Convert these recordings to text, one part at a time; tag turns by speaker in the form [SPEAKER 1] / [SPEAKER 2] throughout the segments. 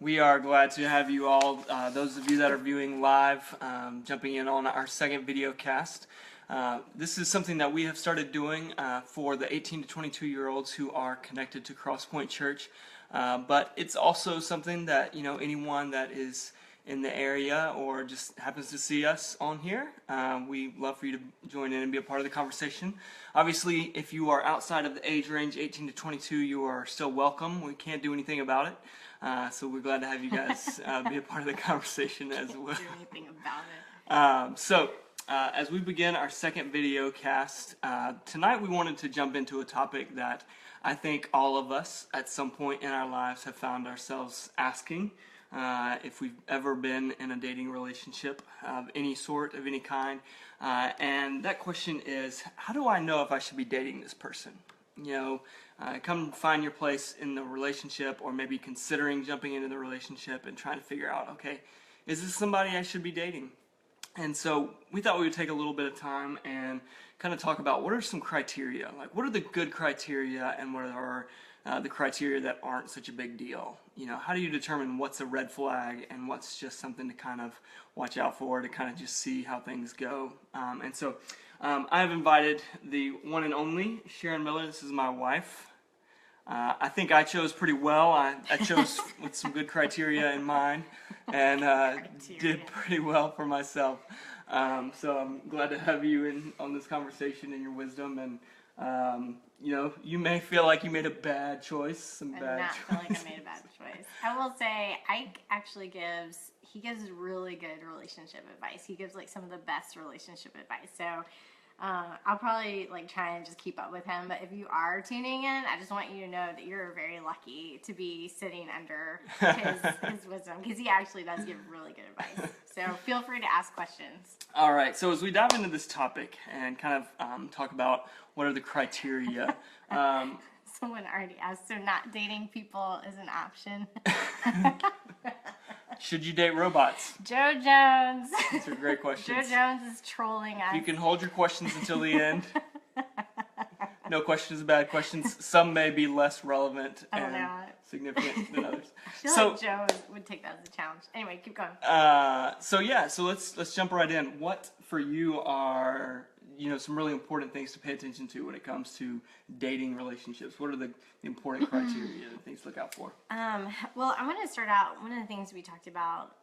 [SPEAKER 1] We are glad to have you all, those of you that are viewing live, jumping in on our second video cast. This is something that we have started doing for the 18 to 22-year-olds who are connected to Crosspoint Church. But it's also something that, anyone that is in the area or just happens to see us on here, we love for you to join in and be a part of the conversation. Obviously, if you are outside of the age range 18 to 22, you are still welcome. We can't do anything about it. So we're glad to have you guys be a part of the conversation as well.
[SPEAKER 2] Do anything about it.
[SPEAKER 1] As we begin our second video cast, tonight we wanted to jump into a topic that I think all of us at some point in our lives have found ourselves asking. If we've ever been in a dating relationship of any sort, of any kind. And that question is, how do I know if I should be dating this person? Come find your place in the relationship, or maybe considering jumping into the relationship and trying to figure out, okay, is this somebody I should be dating? And so we thought we would take a little bit of time and kind of talk about what are some criteria, like what are the good criteria and what are the criteria that aren't such a big deal. How do you determine what's a red flag and what's just something to kind of watch out for, to kind of just see how things go. I have invited the one and only Sharon Miller. This is my wife. I think I chose pretty well. I chose with some good criteria in mind and did pretty well for myself. So I'm glad to have you on this conversation and your wisdom. And, you may feel like you made a bad choice.
[SPEAKER 2] I do not feel like I made a bad choice. I will say, Ike actually gives really good relationship advice. He gives some of the best relationship advice. So I'll probably try and just keep up with him. But if you are tuning in, I just want you to know that you're very lucky to be sitting under his wisdom, because he actually does give really good advice. So feel free to ask questions.
[SPEAKER 1] All right. So as we dive into this topic and kind of talk about what are the criteria.
[SPEAKER 2] Someone already asked, so not dating people is an option.
[SPEAKER 1] Should you date robots?
[SPEAKER 2] Joe Jones.
[SPEAKER 1] These are great questions.
[SPEAKER 2] Joe Jones is trolling us.
[SPEAKER 1] You can hold your questions until the end. No questions, bad questions. Some may be less relevant and significant than others.
[SPEAKER 2] I feel like Joe would take that as a challenge. Anyway, keep going.
[SPEAKER 1] So let's jump right in. What for you are some really important things to pay attention to when it comes to dating relationships? What are the important criteria, things to look out for?
[SPEAKER 2] Well, I'm going to start out. One of the things we talked about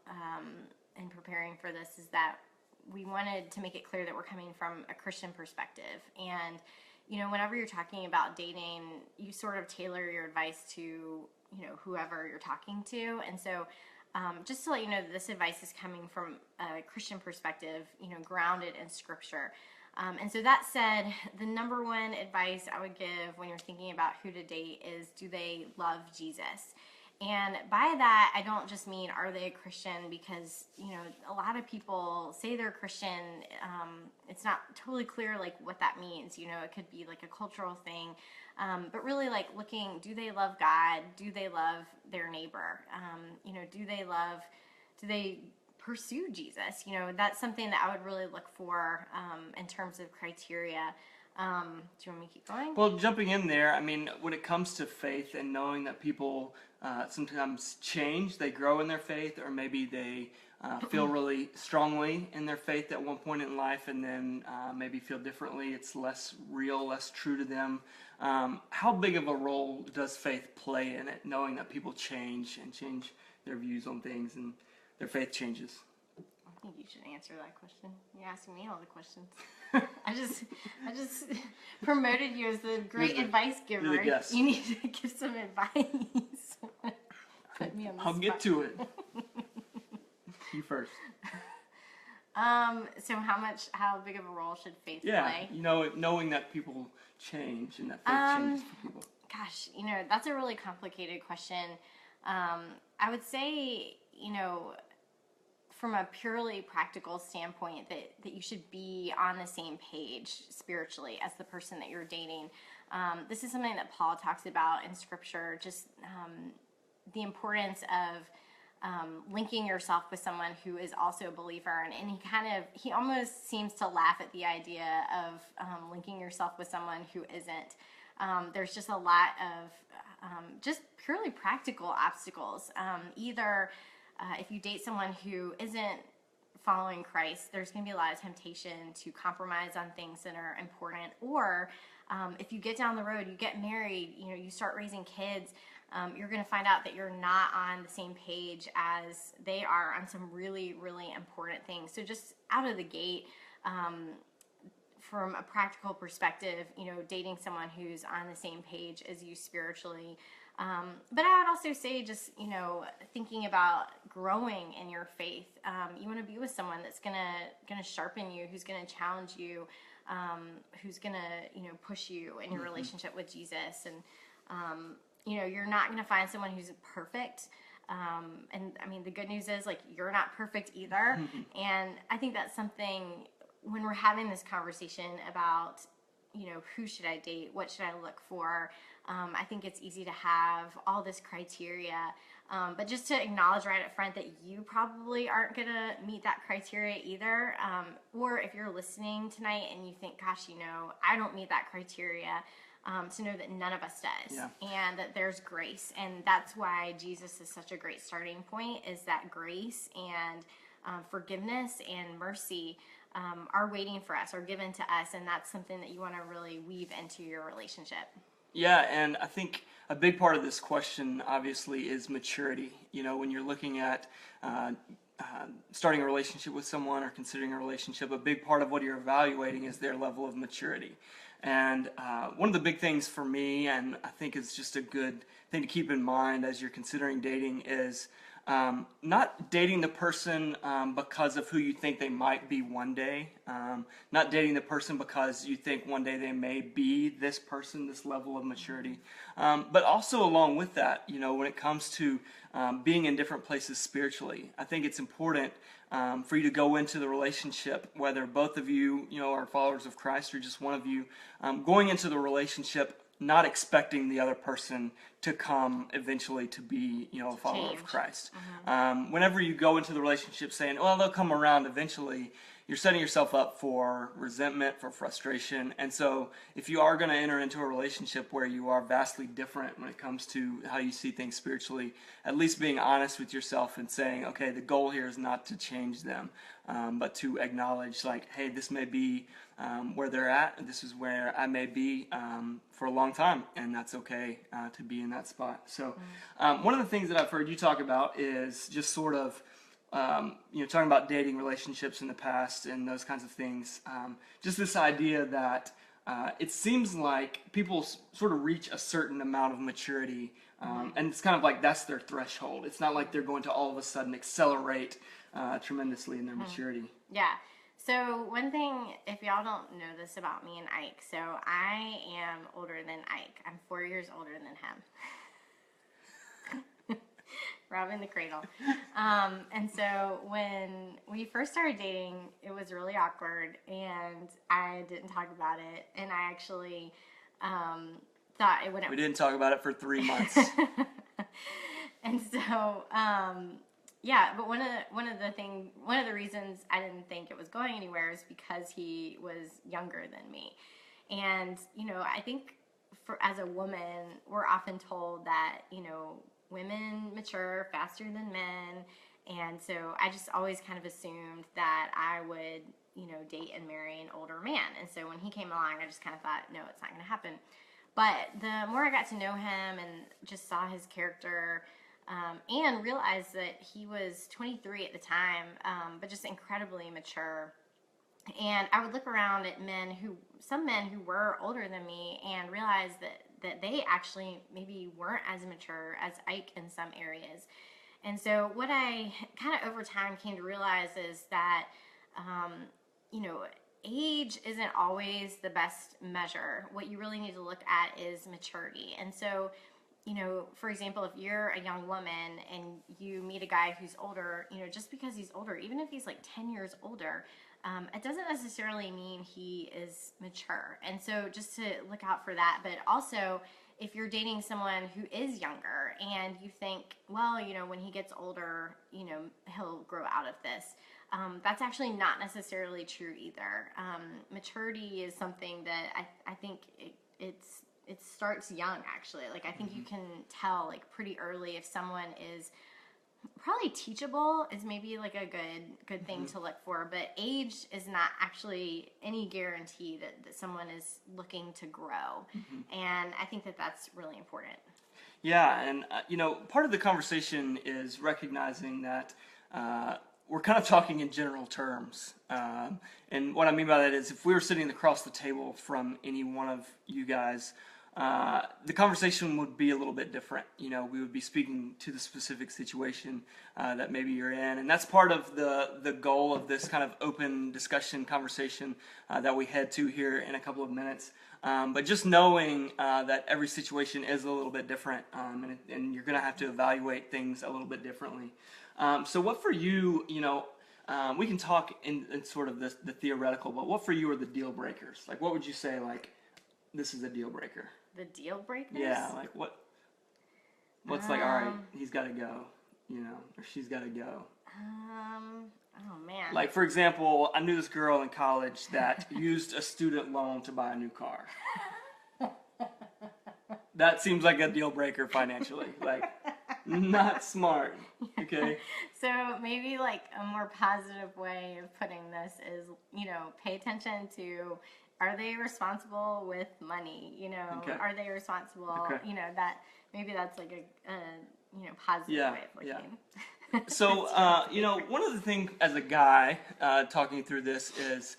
[SPEAKER 2] in preparing for this is that we wanted to make it clear that we're coming from a Christian perspective. And, whenever you're talking about dating, you sort of tailor your advice to, whoever you're talking to. And so just to let you know that this advice is coming from a Christian perspective, grounded in Scripture. And so that said, the number one advice I would give when you're thinking about who to date is, do they love Jesus? And by that, I don't just mean, are they a Christian? Because, a lot of people say they're Christian. It's not totally clear, what that means. It could be a cultural thing. But really, looking, do they love God? Do they love their neighbor? Do they pursue Jesus? That's something that I would really look for in terms of criteria. Do you want me to keep going?
[SPEAKER 1] Well, jumping in there, when it comes to faith and knowing that people sometimes change, they grow in their faith, or maybe they feel really strongly in their faith at one point in life and then maybe feel differently, it's less real, less true to them. How big of a role does faith play in it, knowing that people change and change their views on things and their faith changes?
[SPEAKER 2] I think you should answer that question. You're asking me all the questions. I just promoted you as the great advice giver.
[SPEAKER 1] You're the guest.
[SPEAKER 2] You need to give some advice. Put me on the
[SPEAKER 1] I'll
[SPEAKER 2] spot.
[SPEAKER 1] get to it. You first.
[SPEAKER 2] So how big of a role should faith play?
[SPEAKER 1] Knowing that people change and that faith changes for people.
[SPEAKER 2] Gosh, that's a really complicated question. I would say, from a purely practical standpoint, that you should be on the same page spiritually as the person that you're dating. This is something that Paul talks about in Scripture, just the importance of linking yourself with someone who is also a believer. And he almost seems to laugh at the idea of linking yourself with someone who isn't. There's just a lot of just purely practical obstacles. Either if you date someone who isn't following Christ, there's going to be a lot of temptation to compromise on things that are important. Or if you get down the road, you get married, you start raising kids, you're going to find out that you're not on the same page as they are on some really, really important things. So just out of the gate, from a practical perspective, dating someone who's on the same page as you spiritually. But I would also say just, thinking about growing in your faith. You want to be with someone that's gonna sharpen you, who's gonna challenge you, who's gonna, push you in your relationship with Jesus. And, you're not gonna find someone who's perfect. And I mean, the good news is, like, you're not perfect either. And I think that's something when we're having this conversation about, who should I date? What should I look for? I think it's easy to have all this criteria, but just to acknowledge right up front that you probably aren't going to meet that criteria either. Or if you're listening tonight and you think, gosh, I don't meet that criteria, to know that none of us does.
[SPEAKER 1] Yeah.
[SPEAKER 2] And that there's grace. And that's why Jesus is such a great starting point, is that grace and forgiveness and mercy are waiting for us, are given to us, and that's something that you want to really weave into your relationship.
[SPEAKER 1] Yeah, and I think a big part of this question, obviously, is maturity. When you're looking at starting a relationship with someone or considering a relationship, a big part of what you're evaluating is their level of maturity. And one of the big things for me, and I think it's just a good thing to keep in mind as you're considering dating, is not dating the person because of who you think they might be one day. Not dating the person because you think one day they may be this person, this level of maturity. But also along with that, when it comes to being in different places spiritually, I think it's important for you to go into the relationship, whether both of you, are followers of Christ or just one of you, going into the relationship not expecting the other person to come eventually to be, a follower of Christ. Whenever you go into the relationship saying, well, they'll come around eventually, you're setting yourself up for resentment, for frustration. And so if you are going to enter into a relationship where you are vastly different when it comes to how you see things spiritually, at least being honest with yourself and saying, okay, the goal here is not to change them, but to acknowledge, like, hey, this may be where they're at, and this is where I may be for a long time, and that's okay to be in that spot. So one of the things that I've heard you talk about is just sort of talking about dating relationships in the past and those kinds of things. Just this idea that it seems like people sort of reach a certain amount of maturity, and it's kind of like that's their threshold. It's not like they're going to all of a sudden accelerate tremendously in their maturity.
[SPEAKER 2] Yeah. So one thing, if y'all don't know this about me and Ike, so I am older than Ike. I'm 4 years older than him. Robbing the cradle. And so when we first started dating, it was really awkward, and I didn't talk about it, and I actually thought it wouldn't.
[SPEAKER 1] We didn't talk about it for 3 months.
[SPEAKER 2] And so, yeah, but one of the reasons I didn't think it was going anywhere is because he was younger than me. And, I think as a woman, we're often told that, women mature faster than men. And so I just always kind of assumed that I would, date and marry an older man. And so when he came along, I just kind of thought, no, it's not going to happen. But the more I got to know him and just saw his character, and realized that he was 23 at the time, but just incredibly mature. And I would look around at some men who were older than me, and realize that they actually maybe weren't as mature as Ike in some areas. And so what I kind of over time came to realize is that, age isn't always the best measure. What you really need to look at is maturity. And so, for example, if you're a young woman and you meet a guy who's older, just because he's older, even if he's like 10 years older, it doesn't necessarily mean he is mature. And so just to look out for that. But also, if you're dating someone who is younger and you think, well, when he gets older, he'll grow out of this. That's actually not necessarily true either. Maturity is something that I think it's it starts young, actually. Like, I think you can tell, like, pretty early if someone is probably teachable is maybe like a good thing to look for, but age is not actually any guarantee that someone is looking to grow. And I think that that's really important.
[SPEAKER 1] Yeah, and part of the conversation is recognizing that we're kind of talking in general terms. And what I mean by that is if we were sitting across the table from any one of you guys, the conversation would be a little bit different. We would be speaking to the specific situation that maybe you're in. And that's part of the goal of this kind of open discussion conversation that we head to here in a couple of minutes. But just knowing that every situation is a little bit different, and you're going to have to evaluate things a little bit differently. So what for you, we can talk in sort of the theoretical, but what for you are the deal breakers? Like, what would you say, like, this is a deal breaker?
[SPEAKER 2] The deal breakers?
[SPEAKER 1] Yeah, like what's like, all right, he's got to go, or she's got to go.
[SPEAKER 2] Oh man.
[SPEAKER 1] Like, for example, I knew this girl in college that used a student loan to buy a new car. That seems like a deal breaker financially. Like, not smart. Okay.
[SPEAKER 2] So maybe like a more positive way of putting this is, pay attention to, are they responsible with money?
[SPEAKER 1] Okay.
[SPEAKER 2] Are they responsible?
[SPEAKER 1] Okay.
[SPEAKER 2] That maybe that's like a positive way of looking.
[SPEAKER 1] Yeah. So, one of the things as a guy talking through this is,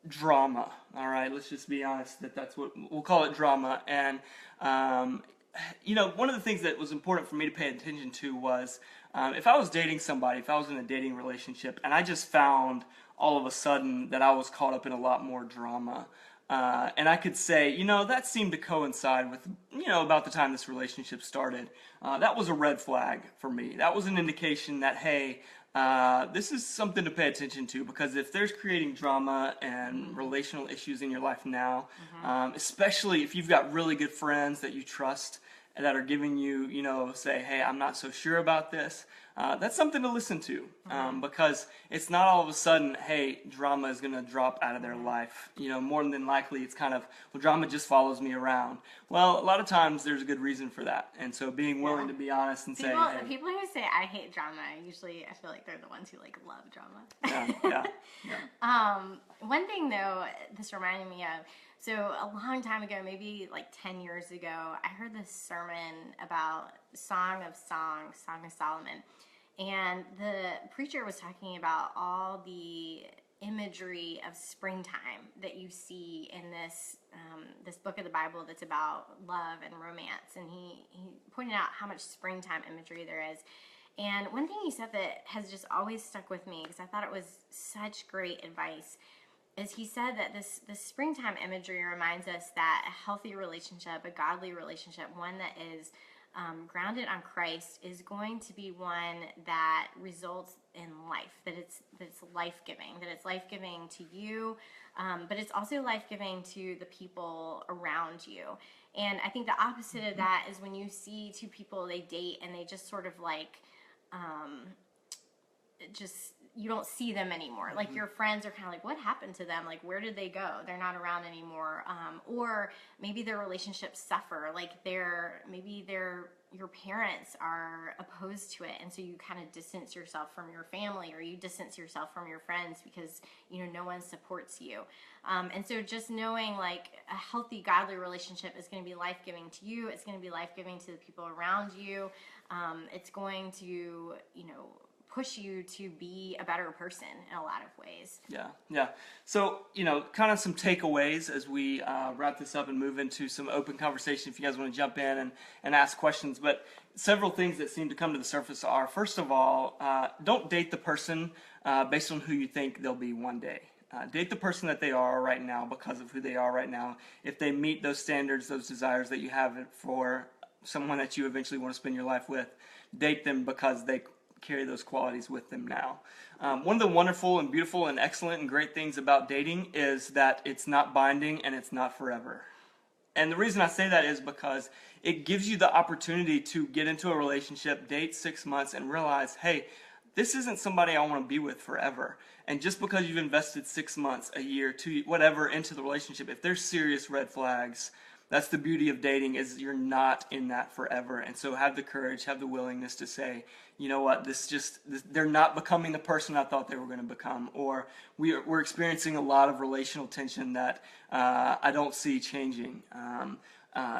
[SPEAKER 1] drama. All right, let's just be honest that's what we'll call it, drama. And one of the things that was important for me to pay attention to was if I was dating somebody, if I was in a dating relationship, and I just found all of a sudden that I was caught up in a lot more drama. And I could say, that seemed to coincide with, about the time this relationship started. That was a red flag for me. That was an indication that, hey, this is something to pay attention to, because if there's creating drama and relational issues in your life now, especially if you've got really good friends that you trust and that are giving you, say, hey, I'm not so sure about this, that's something to listen to, because it's not all of a sudden, hey, drama is going to drop out of their life. More than likely it's kind of, well, drama just follows me around. Well, a lot of times there's a good reason for that. And so being willing to be honest and say, hey.
[SPEAKER 2] People who say I hate drama, usually I feel like they're the ones who like love drama.
[SPEAKER 1] Yeah.
[SPEAKER 2] One thing though, this reminded me of, so a long time ago, maybe like 10 years ago, I heard this sermon about Song of Songs, Song of Solomon. And the preacher was talking about all the imagery of springtime that you see in this this book of the Bible that's about love and romance. And he pointed out how much springtime imagery there is. And one thing he said that has just always stuck with me, because I thought it was such great advice, is he said that this springtime imagery reminds us that a healthy relationship, a godly relationship, one that is grounded on Christ, is going to be one that results in life, that it's life-giving, that it's life-giving to you, but it's also life-giving to the people around you. And I think the opposite of that is when you see two people, they date and they just sort of like, you don't see them anymore. Like your friends are kind of like, what happened to them? Like, where did they go? They're not around anymore. Or maybe their relationships suffer. Like your parents are opposed to it. And so you kind of distance yourself from your family, or you distance yourself from your friends because, no one supports you. And so just knowing like a healthy, godly relationship is going to be life-giving to you. It's going to be life-giving to the people around you. It's going to, push you to be a better person in a lot of ways. Yeah.
[SPEAKER 1] So, kind of some takeaways as we wrap this up and move into some open conversation if you guys want to jump in and ask questions. But several things that seem to come to the surface are, first of all, don't date the person based on who you think they'll be one day. Date the person that they are right now because of who they are right now. If they meet those standards, those desires that you have for someone that you eventually want to spend your life with, date them because they carry those qualities with them now. One of the wonderful and beautiful and excellent and great things about dating is that it's not binding and it's not forever. And the reason I say that is because it gives you the opportunity to get into a relationship, date 6 months, and realize, hey, this isn't somebody I want to be with forever. And just because you've invested 6 months, a year, 2, whatever into the relationship, if there's serious red flags, that's the beauty of dating, is you're not in that forever. And so have the courage, have the willingness to say, you know what, they're not becoming the person I thought they were going to become, or we're experiencing a lot of relational tension that I don't see changing.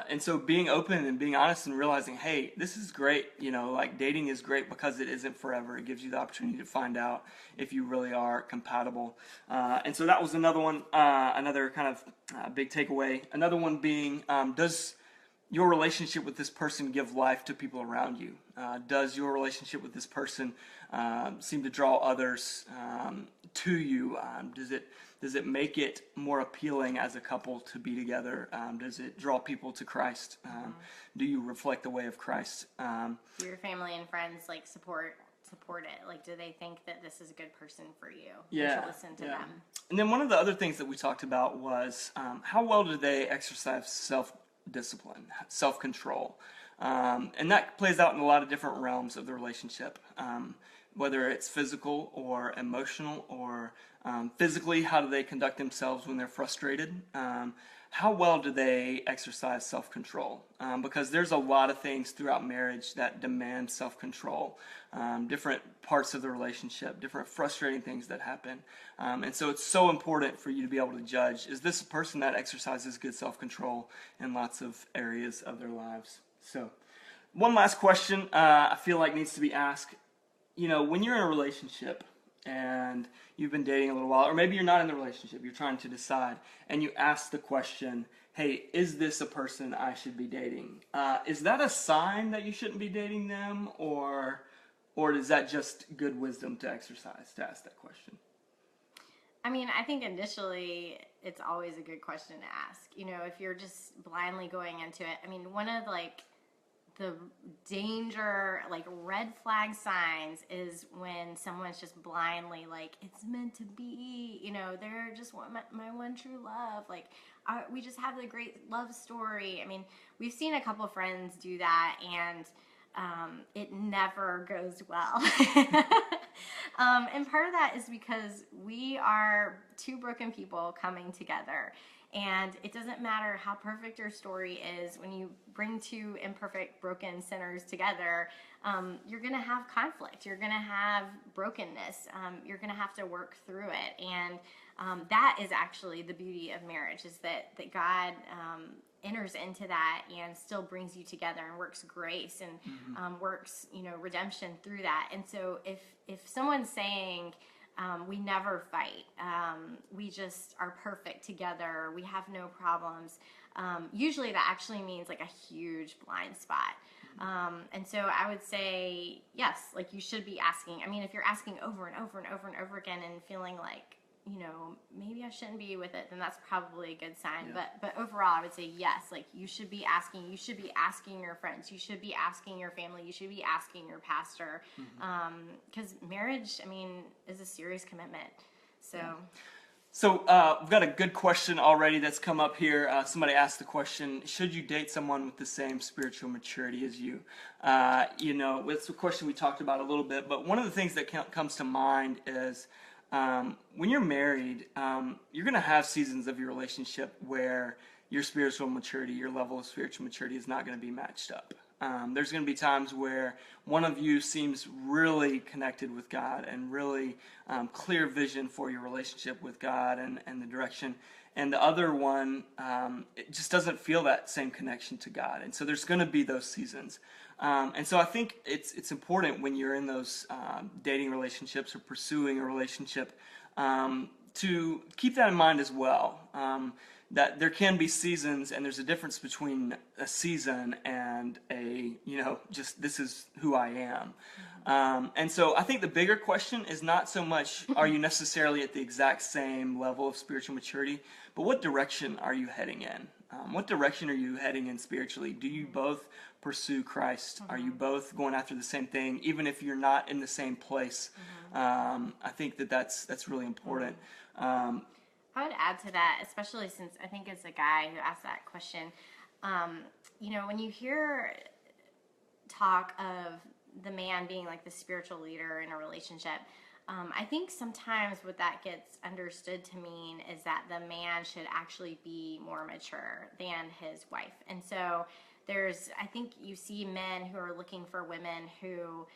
[SPEAKER 1] And so being open and being honest and realizing, hey, this is great, like dating is great because it isn't forever. It gives you the opportunity to find out if you really are compatible. And so that was another one, another kind of big takeaway. Another one being, does your relationship with this person give life to people around you? Does your relationship with this person seem to draw others to you? Does it make it more appealing as a couple to be together? Does it draw people to Christ? Do you reflect the way of Christ?
[SPEAKER 2] Do your family and friends like support it? Like, do they think that this is a good person for you?
[SPEAKER 1] Yeah,
[SPEAKER 2] And to listen to them.
[SPEAKER 1] And then one of the other things that we talked about was how well do they exercise self-discipline, self-control? And that plays out in a lot of different realms of the relationship, whether it's physical or emotional or physically. How do they conduct themselves when they're frustrated? How well do they exercise self-control? Because there's a lot of things throughout marriage that demand self-control, different parts of the relationship, different frustrating things that happen. And so it's so important for you to be able to judge, is this a person that exercises good self-control in lots of areas of their lives? So one last question I feel like needs to be asked. When you're in a relationship and you've been dating a little while, or maybe you're not in the relationship, you're trying to decide, and you ask the question, hey, is this a person I should be dating? Is that a sign that you shouldn't be dating them, or is that just good wisdom to exercise, to ask that question?
[SPEAKER 2] I mean, I think initially it's always a good question to ask. If you're just blindly going into it. I mean, one of the danger, red flag signs is when someone's just blindly it's meant to be, they're just my one true love. We just have the great love story. I mean, we've seen a couple friends do that, and it never goes well. And part of that is because we are two broken people coming together. And it doesn't matter how perfect your story is, when you bring two imperfect, broken sinners together, you're going to have conflict. You're going to have brokenness. You're going to have to work through it. And that is actually the beauty of marriage, is that God enters into that and still brings you together and works grace and works, redemption through that. And so if someone's saying, we never fight, we just are perfect together, we have no problems, usually that actually means a huge blind spot. And so I would say, yes, you should be asking. I mean, if you're asking over and over and over and over again and feeling maybe I shouldn't be with it, then that's probably a good sign.
[SPEAKER 1] Yeah.
[SPEAKER 2] But overall, I would say yes, you should be asking. You should be asking your friends. You should be asking your family. You should be asking your pastor. Because marriage, I mean, is a serious commitment. So.
[SPEAKER 1] Yeah. So we've got a good question already that's come up here. Somebody asked the question, should you date someone with the same spiritual maturity as you? It's a question we talked about a little bit, but one of the things that comes to mind is when you're married, you're going to have seasons of your relationship where your spiritual maturity, your level of spiritual maturity is not going to be matched up. There's going to be times where one of you seems really connected with God and really clear vision for your relationship with God and the direction, and the other one it just doesn't feel that same connection to God. And so there's going to be those seasons. And so I think it's important when you're in those dating relationships or pursuing a relationship to keep that in mind as well. That there can be seasons, and there's a difference between a season and just this is who I am. And so I think the bigger question is not so much are you necessarily at the exact same level of spiritual maturity, but what direction are you heading in? What direction are you heading in spiritually? Do you both pursue Christ? Are you both going after the same thing, even if you're not in the same place? I think that's really important.
[SPEAKER 2] I would add to that, especially since I think it's a guy who asked that question. When you hear talk of the man being like the spiritual leader in a relationship. I think sometimes what that gets understood to mean is that the man should actually be more mature than his wife. And so I think you see men who are looking for women who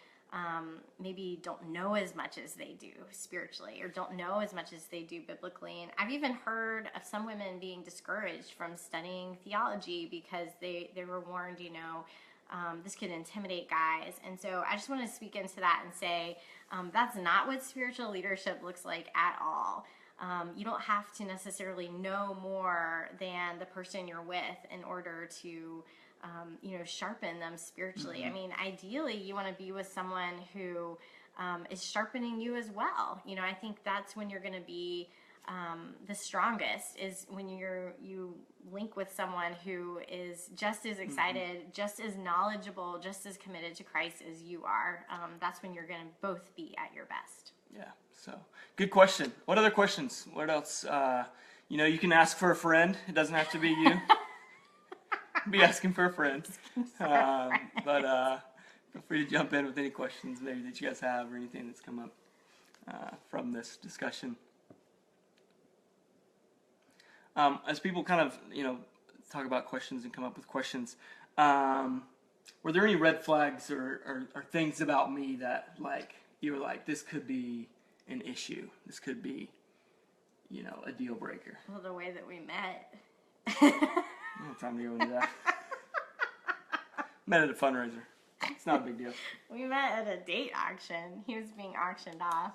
[SPEAKER 2] maybe don't know as much as they do spiritually, or don't know as much as they do biblically. And I've even heard of some women being discouraged from studying theology because they were warned, this could intimidate guys. And so I just want to speak into that and say that's not what spiritual leadership looks like at all. You don't have to necessarily know more than the person you're with in order to, sharpen them spiritually. I mean, ideally, you want to be with someone who is sharpening you as well. I think that's when you're going to be the strongest, is when you link with someone who is just as excited, just as knowledgeable, just as committed to Christ as you are. That's when you're going to both be at your best.
[SPEAKER 1] Yeah, so good question. What other questions? What else? You can ask for a friend. It doesn't have to be you. Be asking for a friend. But feel free to jump in with any questions maybe that you guys have, or anything that's come up from this discussion. As people kind of, talk about questions and come up with questions, were there any red flags or things about me that, like, you were like, this could be an issue? This could be, a deal breaker?
[SPEAKER 2] Well, the way that we met.
[SPEAKER 1] I don't have time to go into that. Met at a fundraiser. It's not a big deal.
[SPEAKER 2] We met at a date auction. He was being auctioned off.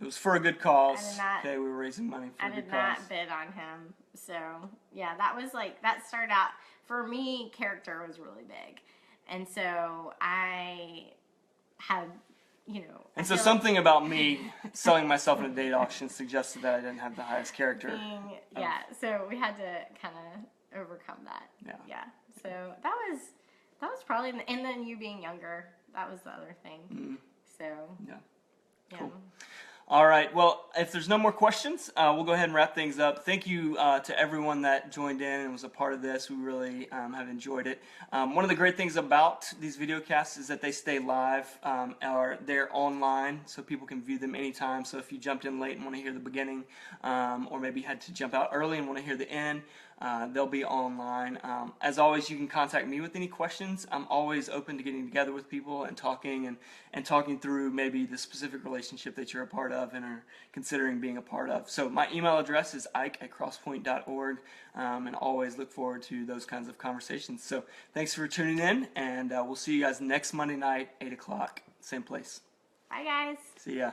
[SPEAKER 1] It was for a good cause.
[SPEAKER 2] We
[SPEAKER 1] were raising money for a good cause.
[SPEAKER 2] I did not bid on him. So, yeah, that started out, for me, character was really big. And so I had,
[SPEAKER 1] And so something about me selling myself in a date auction suggested that I didn't have the highest character.
[SPEAKER 2] So we had to kind of overcome that. Yeah. So that was probably, and then you being younger, that was the other thing.
[SPEAKER 1] Mm-hmm.
[SPEAKER 2] So.
[SPEAKER 1] Yeah. Cool. All right. Well, if there's no more questions, we'll go ahead and wrap things up. Thank you to everyone that joined in and was a part of this. We really have enjoyed it. One of the great things about these video casts is that they stay live, or they're online, so people can view them anytime. So if you jumped in late and want to hear the beginning, or maybe had to jump out early and want to hear the end, they'll be online. As always, you can contact me with any questions. I'm always open to getting together with people and talking through maybe the specific relationship that you're a part of and are considering being a part of. So my email address is ike@crosspoint.org, and always look forward to those kinds of conversations. So thanks for tuning in, and we'll see you guys next Monday night, 8 o'clock, same place.
[SPEAKER 2] Bye, guys.
[SPEAKER 1] See ya.